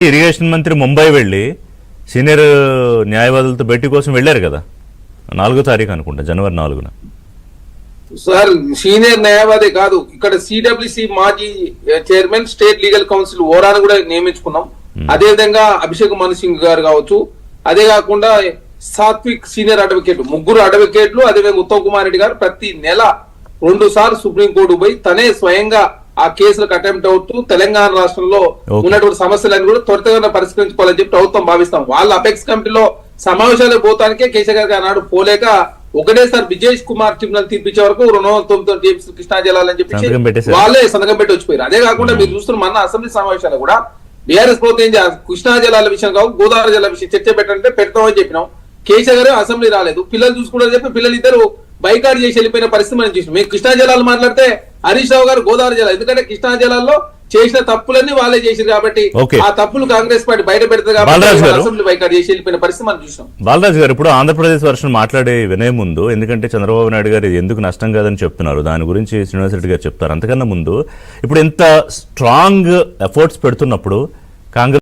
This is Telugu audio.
ఇరిగేషన్ మంత్రి ముంబై వెళ్ళి సీనియర్ న్యాయవాదులతో భేటీ కోసం వెళ్ళారు కదా 4వ తారీఖు అనుకుంటా, జనవరి 4న. సార్ సీనియర్ న్యాయవాది కాదు, ఇక్కడ సిడబ్ల్యూసి మాజీ చైర్మన్, స్టేట్ లీగల్ కౌన్సిల్ ఓరాను కూడా నియమించుకున్నాం. అదే విధంగా అభిషేక్ మను సింగ్ గారు కావచ్చు, అదే కాకుండా సాత్విక్ సీనియర్ అడ్వకేట్, ముగ్గురు అడ్వకేట్లు, అదేవిధంగా ఉత్తమ్ కుమార్ రెడ్డి గారు ప్రతి నెల 2 సార్లు సుప్రీంకోర్టు పోయి తనే స్వయంగా ఆ కేసులకు అటెంప్ట్ అవుతూ తెలంగాణ రాష్ట్రంలో ఉన్నటువంటి సమస్యలను కూడా త్వరితగా పరిష్కరించుకోవాలని చెప్పి ప్రభుత్వం భావిస్తాం. వాళ్ళ అపెక్స్ కమిటీలో సమావేశాలకు పోతానికే కేసీఆర్ గారు ఆనాడు పోలేక ఒకటేసారి విజయ్ కుమార్ ట్రిబ్యునల్ తీర్పించే వరకు 209 కృష్ణా జిల్లాలని చెప్పి వాళ్ళే సంతకం పెట్టి వచ్చిపోయారు. అదే కాకుండా మీరు చూస్తున్న మన అసెంబ్లీ సమావేశాలు కూడా బీఆర్ఎస్ ప్రభుత్వం కృష్ణా జిల్లాల విషయం కావు, గోదావరి జిల్లా విషయం చర్చ పెట్టంటే పెడతామని చెప్పినాం. కేసీఆర్ గారు అసెంబ్లీ రాలేదు, పిల్లలు చూసుకుంటారని చెప్పి పిల్లలు ఇద్దరు బైకాట్ చేసి వెళ్ళిపోయిన పరిస్థితి మనం చూసినాం. మేము కృష్ణా జిల్లాలు మాట్లాడితే హరీష్ రావు గారు గోదావరి జిల్లా, ఎందుకంటే కృష్ణా జిల్లాలో చేసిన తప్పులన్నీ వాళ్ళే చేశారు కాబట్టి ఆ తప్పులు కాంగ్రెస్ పార్టీ బయట పెడతారు కాబట్టి అసెంబ్లీ బైకాట్ చేసి వెళ్ళిపోయిన పరిస్థితి మనం చూసాం. బాలరాజు గారు, ఇప్పుడు ఆంధ్రప్రదేశ్ వర్షన్ మాట్లాడే వినే ముందు, ఎందుకంటే చంద్రబాబు నాయుడు గారు ఇది ఎందుకు నష్టం కాదని చెప్తున్నారు, దాని గురించి శ్రీనివాస్ రెడ్డి గారు చెప్తారు. అంతకన్నా ముందు ఇప్పుడు ఇంత స్ట్రాంగ్ ఎఫర్ట్స్ పెడుతున్నప్పుడు కాంగ్రెస్